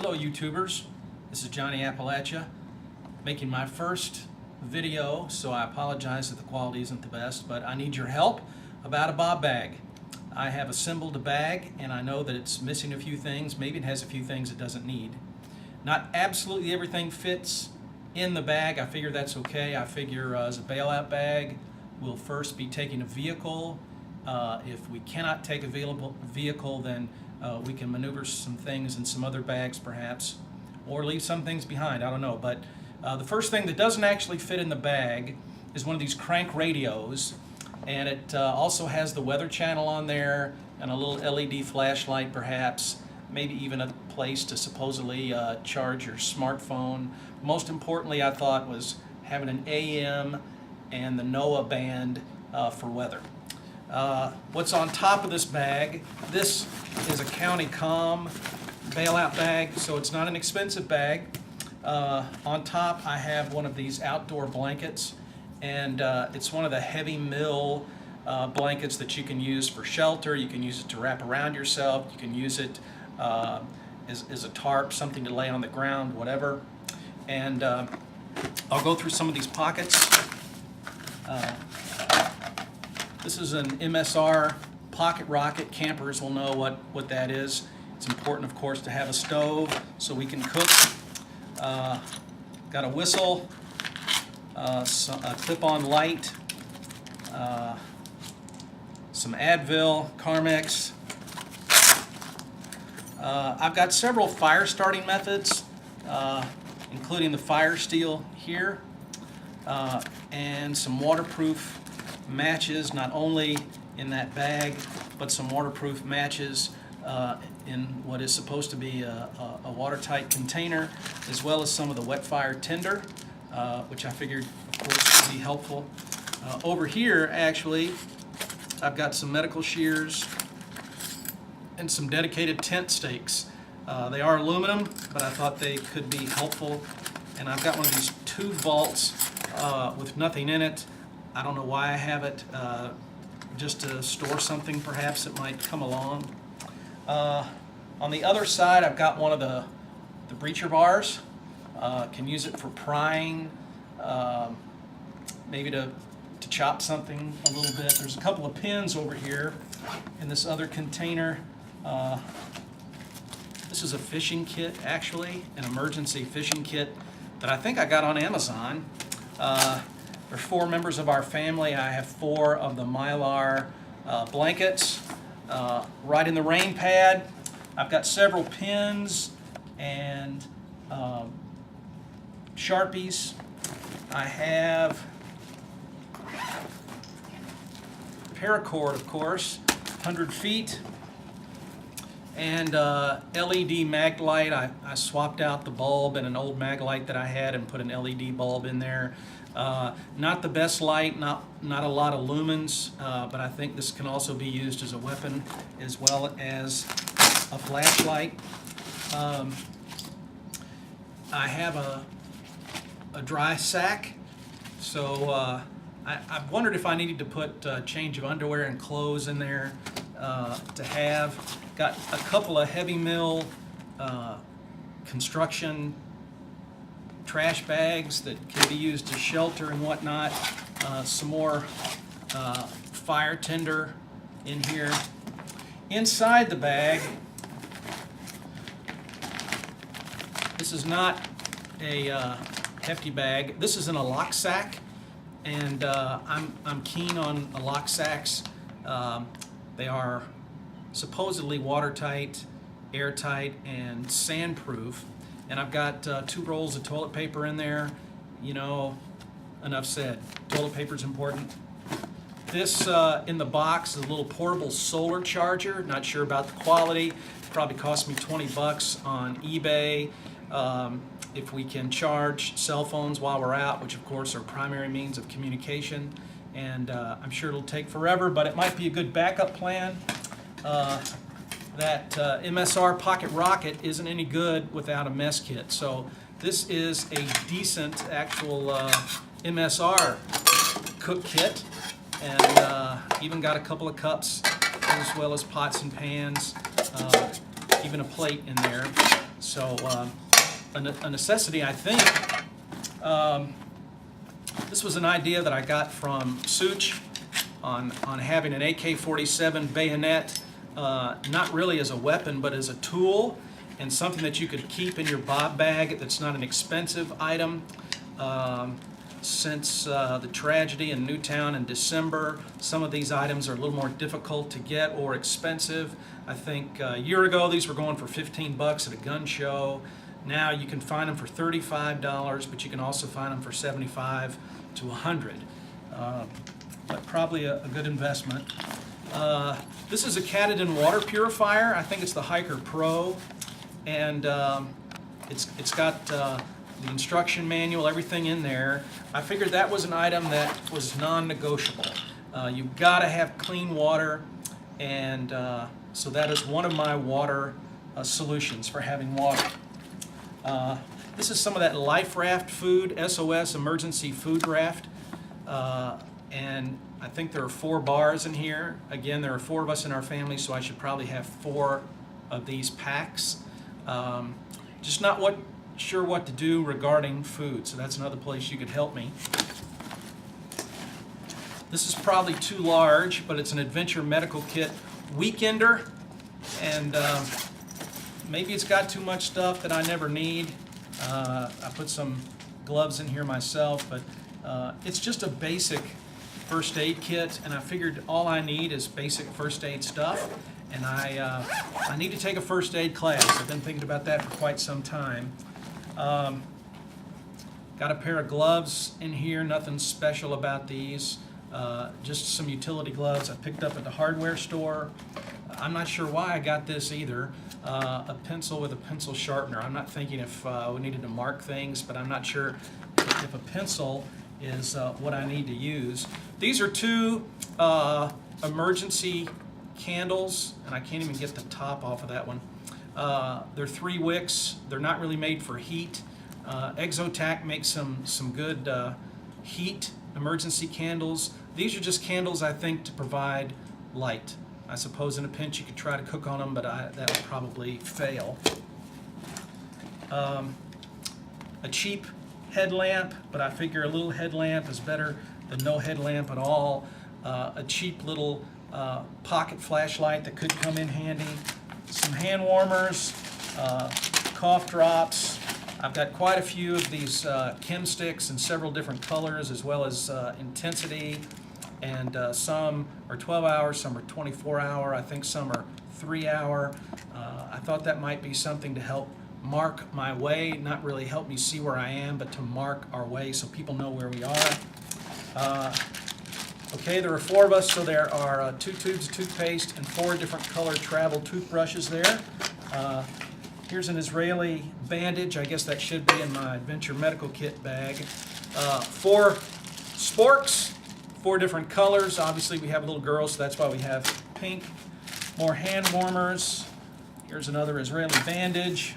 Hello YouTubers, this is Johnny Appalachia making my first video, so I apologize that the quality isn't the best, but I need your help about a bob bag. I have assembled a bag and I know that it's missing a few things. Maybe it has a few things it doesn't need. Not absolutely everything fits in the bag. I figure that's okay. I figure as a bailout bag we'll first be taking a vehicle. If we cannot take a vehicle, then we can maneuver some things in some other bags perhaps, or leave some things behind, I don't know. But the first thing that doesn't actually fit in the bag is one of these crank radios, and it also has the weather channel on there and a little LED flashlight perhaps, maybe even a place to supposedly charge your smartphone. Most importantly, I thought, was having an AM and the NOAA band for weather. What's on top of this bag? This is a County Com bailout bag, so it's not an expensive bag. On top I have one of these outdoor blankets, and it's one of the heavy mill blankets that you can use for shelter. You can use it to wrap around yourself. You can use it as a tarp, something to lay on the ground, whatever. And I'll go through some of these pockets. This is an MSR Pocket Rocket. Campers will know what that is. It's important, of course, to have a stove so we can cook. Got a whistle, a clip-on light, some Advil, Carmex. I've got several fire starting methods, including the fire steel here, and some waterproof matches, not only in that bag, but some waterproof matches in what is supposed to be a watertight container, as well as some of the wet fire tinder, which I figured, of course, would be helpful. Over here, actually, I've got some medical shears and some dedicated tent stakes. They are aluminum, but I thought they could be helpful. And I've got one of these 2 vaults with nothing in it. I don't know why I have it, just to store something perhaps that might come along. On the other side, I've got one of the breacher bars. Can use it for prying, maybe to chop something a little bit. There's a couple of pins over here in this other container. This is a fishing kit, actually, an emergency fishing kit that I think I got on Amazon. There's 4 members of our family. I have 4 of the Mylar blankets. Right in the rain pad, I've got several pins and Sharpies. I have paracord, of course, 100 feet, and LED mag light. I swapped out the bulb in an old mag light that I had and put an LED bulb in there. Not the best light, not a lot of lumens, but I think this can also be used as a weapon as well as a flashlight. I have a dry sack, so I've wondered if I needed to put a change of underwear and clothes in there to have. Got a couple of heavy mill construction trash bags that can be used to shelter and whatnot. Some more fire tinder in here. Inside the bag, this is not a hefty bag. This is in a lock sack, and I'm keen on lock sacks. They are supposedly watertight, airtight, and sandproof. And I've got 2 rolls of toilet paper in there. You know, enough said. Toilet paper's important. This in the box is a little portable solar charger. Not sure about the quality. Probably cost me 20 bucks on eBay. If we can charge cell phones while we're out, which of course are primary means of communication, and I'm sure it'll take forever, but it might be a good backup plan. That MSR Pocket Rocket isn't any good without a mess kit. So this is a decent actual MSR cook kit, and even got a couple of cups as well as pots and pans, even a plate in there. So a necessity, I think. This was an idea that I got from Such on having an AK-47 bayonet, not really as a weapon, but as a tool and something that you could keep in your bob bag that's not an expensive item. Since the tragedy in Newtown in December, some of these items are a little more difficult to get or expensive. I think a year ago these were going for 15 bucks at a gun show. Now you can find them for $35, but you can also find them for 75 to 100. But probably a good investment. This is a Katadyn water purifier. I think it's the Hiker Pro, and it's got the instruction manual, everything in there. I figured that was an item that was non-negotiable. You've got to have clean water, and so that is one of my water solutions for having water. This is some of that Life Raft food, SOS Emergency Food Raft, and I think there are 4 bars in here. Again, there are 4 of us in our family, so I should probably have 4 of these packs. Just not sure what to do regarding food, so that's another place you could help me. This is probably too large, but it's an Adventure Medical Kit Weekender, and maybe it's got too much stuff that I never need. I put some gloves in here myself, but it's just a basic first aid kit, and I figured all I need is basic first aid stuff, and I need to take a first aid class. I've been thinking about that for quite some time. Got a pair of gloves in here, nothing special about these, just some utility gloves I picked up at the hardware store. I'm not sure why I got this either. A pencil with a pencil sharpener. I'm not thinking if we needed to mark things, but I'm not sure if a pencil is what I need to use. These are 2 emergency candles, and I can't even get the top off of that one. They're 3 wicks. They're not really made for heat. Exotac makes some good heat emergency candles. These are just candles, I think, to provide light. I suppose in a pinch you could try to cook on them, but that would probably fail. A cheap headlamp, but I figure a little headlamp is better than no headlamp at all. A cheap little pocket flashlight that could come in handy. Some hand warmers, cough drops. I've got quite a few of these chem sticks in several different colors, as well as intensity, and some are 12 hours, some are 24 hour, I think some are 3 hour. I thought that might be something to help mark my way, not really help me see where I am, but to mark our way so people know where we are. Okay, there are 4 of us, so there are 2 tubes of toothpaste and 4 different colored travel toothbrushes there. Here's an Israeli bandage. I guess that should be in my Adventure Medical Kit bag. 4 sporks, 4 different colors. Obviously we have little girls, so that's why we have pink. More hand warmers. Here's another Israeli bandage.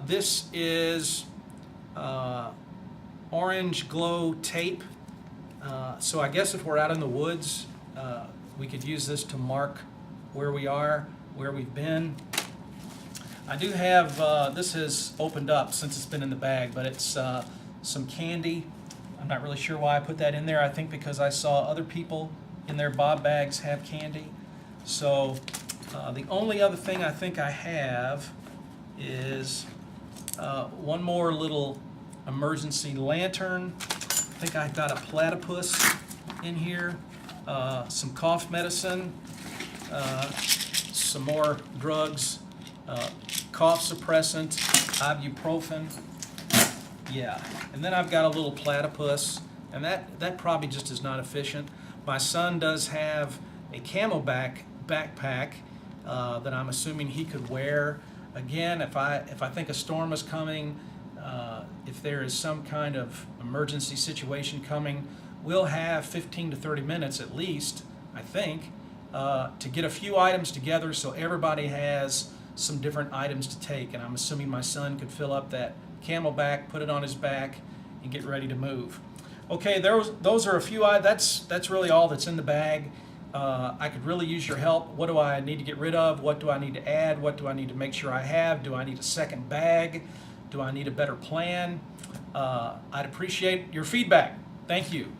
This is orange glow tape. So I guess if we're out in the woods, we could use this to mark where we are, where we've been. I do have, this has opened up since it's been in the bag, but it's some candy. I'm not really sure why I put that in there. I think because I saw other people in their bob bags have candy. So the only other thing I think I have is one more little emergency lantern. I think I've got a platypus in here, some cough medicine, some more drugs, cough suppressant, ibuprofen. Yeah, and then I've got a little platypus, and that probably just is not efficient. My son does have a Camelback backpack that I'm assuming he could wear. Again, if I think a storm is coming, if there is some kind of emergency situation coming, we'll have 15 to 30 minutes at least, I think, to get a few items together so everybody has some different items to take. And I'm assuming my son could fill up that Camelback, put it on his back, and get ready to move. Okay, those are a few items. That's really all that's in the bag. I could really use your help. What do I need to get rid of? What do I need to add? What do I need to make sure I have? Do I need a second bag? Do I need a better plan? I'd appreciate your feedback. Thank you.